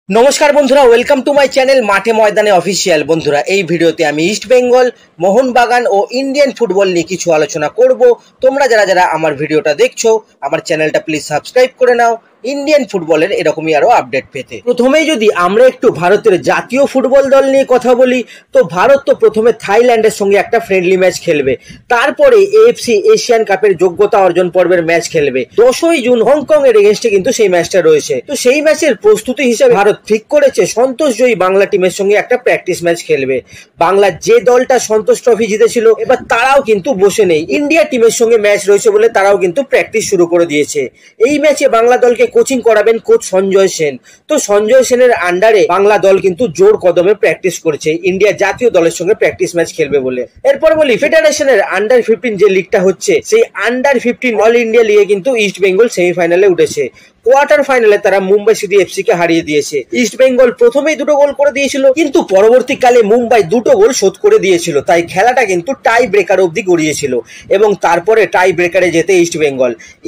নমস্কার বন্ধুরা, welcome to my channel মাঠে ময়দানে অফিসিয়াল। বন্ধুরা, এই ভিডিওতে আমি ইস্ট বেঙ্গল, মোহনবাগান ও ইন্ডিয়ান ফুটবল নিয়ে কিছু আলোচনা করব। তোমরা যারা যারা আমার ভিডিওটা দেখছো, আমার চ্যানেলটা প্লিজ সাবস্ক্রাইব করে নাও ইন্ডিয়ান ফুটবলের এরকমই আরো আপডেট পেতে। প্রথমেই যদি আমরা একটু ভারতের জাতীয় ফুটবল দল নিয়ে কথা বলি, তো ভারত তো প্রথমে থাইল্যান্ডের সঙ্গে একটা ফ্রেন্ডলি ম্যাচ খেলবে, তারপরে এএফসি এশিয়ান কাপের যোগ্যতা অর্জন পর্বের ম্যাচ খেলবে। 10ই জুন হংকং এর এগেইনস্টে কিন্তু সেই ম্যাচটা রয়েছে। তো সেই ম্যাচের প্রস্তুতি হিসেবে ভারত ঠিক করেছে সন্তোষজয়ী বাংলা টিমের সঙ্গে একটা প্র্যাকটিস ম্যাচ খেলবে। বাংলার যে দলটা সন্তোষ ট্রফি জিতেছিল, এবার তারাও কিন্তু বসে নেই। ইন্ডিয়া টিমের সঙ্গে ম্যাচ রয়েছে বলে তারাও কিন্তু প্র্যাকটিস শুরু করে দিয়েছে। এই ম্যাচে বাংলা দলকে কোচিং করাবেন কোচ সঞ্জয় সেন। তো সঞ্জয় সেনের আন্ডারে বাংলা দল কিন্তু জোর কদমে প্র্যাকটিস করছে ইন্ডিয়া জাতীয় দলের সঙ্গে প্র্যাকটিস ম্যাচ খেলবে বলে। এরপর বলি ফেডারেশনের আন্ডার 15 যে লিগটা হচ্ছে, সেই আন্ডার 15 অল ইন্ডিয়া লিগে কিন্তু ইস্ট বেঙ্গল সেমিফাইনালে উঠেছে। কোয়ার্টার ফাইনালে তারা মুম্বাই সিটি এফসি কে হারিয়ে দিয়েছে। ইস্ট বেঙ্গল প্রথমেই 2টো গোল করে দিয়েছিল, কিন্তু পরবর্তীকালে মুম্বাই 2টো গোল শোধ করে দিয়েছিল। তাই খেলাটা কিন্তু টাই ব্রেকার অবধি গড়িয়েছিল এবং তারপরে টাই ব্রেকারে যেতে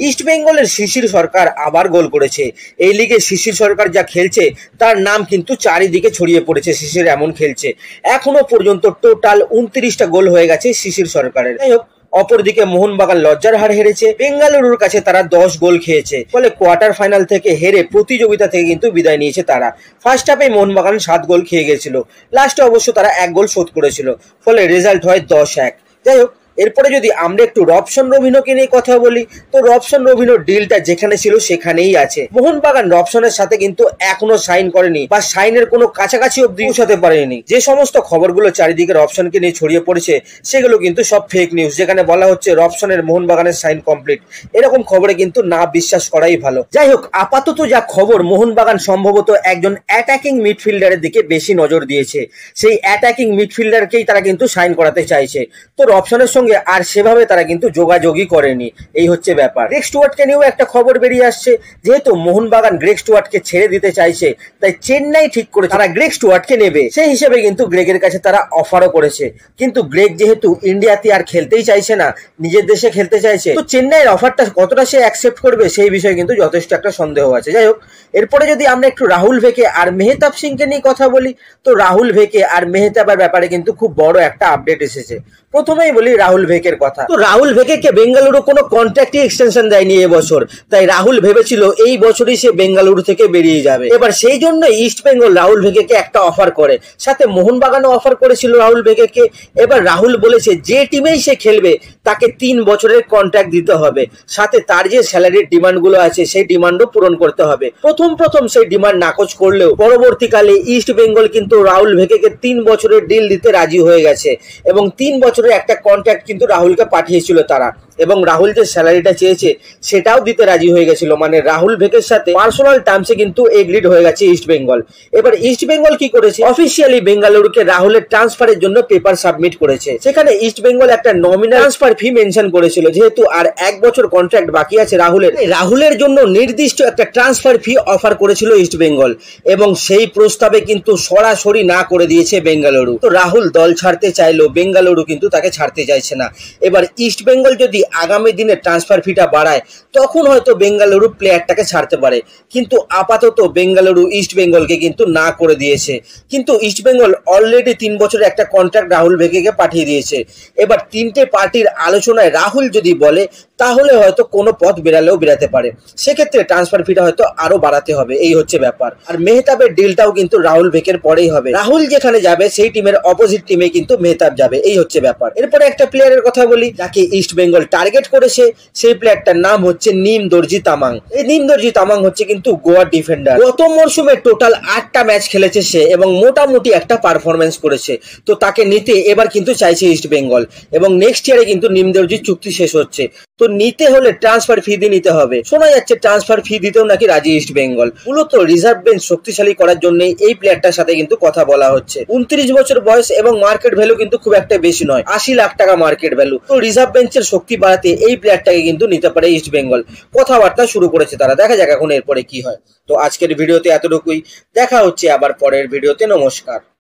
ইস্ট বেঙ্গলের শিশির সরকার আবার গোল করেছে। এই লিগে শিশির সরকার যা খেলছে তার নাম কিন্তু চারিদিকে ছড়িয়ে পড়েছে। শিশির এমন খেলছে, এখনো পর্যন্ত টোটাল 29টা গোল হয়ে গেছে শিশির সরকারের। যাই হোক, অপরদিকে মোহনবাগান লজ্জার হার হেরেছে। বেঙ্গালুরুর কাছে তারা 10 গোল খেয়েছে, ফলে কোয়ার্টার ফাইনাল থেকে হেরে প্রতিযোগিতা থেকে কিন্তু বিদায় নিয়েছে তারা। ফার্স্ট হাফে মোহনবাগান 7 গোল খেয়ে গেছিল, লাস্টে অবশ্য তারা 1 গোল শোধ করেছিল, ফলে রেজাল্ট হয় 10-1। যাই হোক, এরপরে যদি আমরা একটু রবসন রবিনোকে নিয়ে কথা বলি, তো রবসন রবিনোর ডিলটা যেখানে ছিল সেখানেই আছে। মোহনবাগান রবসনের সাথে কিন্তু এখনো সাইন করেনি বা সাইনের কোনো কাছাকাছি অব্দি পৌঁছাতে পারেনি। যে সমস্ত খবরগুলো চারিদিকে রবসনকে নিয়ে ছড়িয়ে পড়েছে সেগুলো কিন্তু সব ফেক নিউজ, যেখানে বলা হচ্ছে রবসনের মোহনবাগানের সাইন কমপ্লিট। এরকম খবরে কিন্তু না বিশ্বাস করাই ভালো। যাই হোক, আপাতত যা খবর, মোহনবাগান সম্ভবত একজন অ্যাটাকিং মিডফিল্ডারের দিকে বেশি নজর দিয়েছে। সেই অ্যাটাকিং মিডফিল্ডারকেই তারা কিন্তু সাইন করাতে চাইছে। তো রবসনের সঙ্গে আর সেভাবে তারা কিন্তু যোগাযোগই করেনি, এই হচ্ছে ব্যাপার। গ্রেগ স্টুয়ার্টকে নিয়েও একটা খবর বেরিয়ে আসছে। যেহেতু মোহনবাগান গ্রেগ স্টুয়ার্টকে ছেড়ে দিতে চাইছে, তাই চেন্নাই ঠিক করে তারা গ্রেগ স্টুয়ার্টকে নেবে। সেই হিসেবে কিন্তু গ্রেগের কাছে তারা অফারও করেছে, কিন্তু গ্রেগ যেহেতু ইন্ডিয়াতে আর খেলতেই চাইছে না, নিজের দেশে খেলতে চাইছে, তো চেন্নাইয়ের অফারটা কতটা সে অ্যাকসেপ্ট করবে সেই বিষয়ে কিন্তু যথেষ্ট একটা সন্দেহ আছে। যাই হোক, এরপরে যদি আমরা একটু রাহুল ভেকে আর মেহতাব সিংকে নিয়ে কথা বলি, তো রাহুল ভেকে আর মেহতাবের ব্যাপারে কিন্তু খুব বড় একটা আপডেট এসেছে। প্রথমেই বলি রাহুল ভেকের কথা। তো রাহুল ভেকে বেঙ্গালুরু কোনো কন্ট্রাক্ট এক্সটেনশন দেয়নি এবছর, তাই রাহুল ভেবেছিল এই বছরই সে বেঙ্গালুরু থেকে বেরিয়ে যাবে। এবার সেই জন্য ইস্ট বেঙ্গল রাহুল ভেকে একটা অফার করে, সাথে মোহনবাগানও অফার করেছিল রাহুল ভেকে। এবার রাহুল বলেছে যে টিমেই সে খেলবে তাকে 3 বছরের কন্ট্রাক্ট দিতে হবে, সাথে তার যে স্যালারির ডিমান্ড গুলো আছে সেই ডিমান্ডও পূরণ করতে হবে। প্রথম সেই ডিমান্ড নাকচ করলেও পরবর্তীকালে ইস্ট বেঙ্গল কিন্তু রাহুল ভেকে 3 বছরের ডিল দিতে রাজি হয়ে গেছে এবং 3 বছরের একটা কন্ট্রাক্ট কিন্তু রাহুলকে পাঠিয়েছিল তারা, এবং রাহুল যে স্যালারিটা চেয়েছে সেটাও দিতে রাজি হয়ে গেছিল। মানে রাহুল ভেকের সাথে পার্সোনাল টার্মসে কিন্তু এগ্রিড হয়ে গেছে ইস্ট বেঙ্গল। এবার ইস্ট বেঙ্গল কি করেছে, অফিসিয়ালি বেঙ্গালুরুকে রাহুলের ট্রান্সফারের জন্য পেপার সাবমিট করেছে। সেখানে ইস্ট বেঙ্গল একটা নমিনাল ট্রান্সফার ফি মেনশন করেছিল, যেহেতু আর 1 বছর কন্ট্রাক্ট বাকি আছে রাহুলের জন্য নির্দিষ্ট একটা ট্রান্সফার ফি অফার করেছিল ইস্ট বেঙ্গল, এবং সেই প্রস্তাবে কিন্তু সরাসরি না করে দিয়েছে বেঙ্গালুরু। তো রাহুল দল ছাড়তে চাইলেও বেঙ্গালুরু কিন্তু তাকে ছাড়তে চাইছে না। এবার ইস্ট বেঙ্গল যদি আগামী দিনে ট্রান্সফার ফিটা বাড়ায়, তখন হয়তো বেঙ্গালুরু প্লেয়ারটাকে ছাড়তে পারে, কিন্তু আপাতত বেঙ্গালুরু ইস্ট বেঙ্গলকে কিন্তু না করে দিয়েছে। কিন্তু ইস্ট বেঙ্গল অলরেডি 3 বছরের একটা কন্ট্রাক্ট রাহুল ভেকে পাঠিয়ে দিয়েছে। এবার 3টে পার্টির আলোচনায় রাহুল যদি বলে, তাহলে হয়তো কোনো পথ বেরালেও বেরাতে পারে। সেক্ষেত্রে ট্রান্সফার ফিটা হয়তো আরো বাড়াতে হবে, এই হচ্ছে ব্যাপার। আর মেহতাবের ডিলটাও কিন্তু রাহুল ভেকের পরেই হবে। রাহুল যেখানে যাবে সেই টিমের অপোজিট টিমে কিন্তু মেহতাব যাবে, এই হচ্ছে ব্যাপার। এরপরে একটা প্লেয়ারের কথা বলি যাকে ইস্ট বেঙ্গল টার্গেট করেছে, সেই প্লেয়ারটার নাম হচ্ছে নিম দর্জি তামাং। এই নিম দর্জি তামাং হচ্ছে কিন্তু গোয়ার ডিফেন্ডার। গত মরশুমে টোটাল 8টা ম্যাচ খেলেছে সে এবং মোটামুটি একটা পারফরমেন্স করেছে। তো তাকে নিতে এবার কিন্তু চাইছে ইস্ট বেঙ্গল, এবং নেক্সট ইয়ারে কিন্তু নিম দর্জির চুক্তি শেষ হচ্ছে। তো নিতে হলে ট্রান্সফার ফি দিয়ে নিতে হবে। শোনা যাচ্ছে ট্রান্সফার ফি দিতেও নাকি রাজি ইস্ট বেঙ্গল। মূলত রিজার্ভ বেঞ্চ শক্তিশালী করার জন্য এই প্লেয়ারটার সাথে কিন্তু কথা বলা হচ্ছে। 29 বছর বয়স এবং মার্কেট ভ্যালু কিন্তু খুব একটা বেশি নয়, 80 লাখ টাকা মার্কেট ভ্যালু। তো রিজার্ভ বেঞ্চের শক্তি বাড়াতে এই প্লেয়ারটাকে কিন্তু নিতে পারে ইস্ট বেঙ্গল। কথাবার্তা শুরু করেছে তারা, দেখা যাক এখন এরপরে কি হয়। তো আজকের ভিডিওতে এতটুকুই, দেখা হচ্ছে আবার পরের ভিডিওতে। নমস্কার।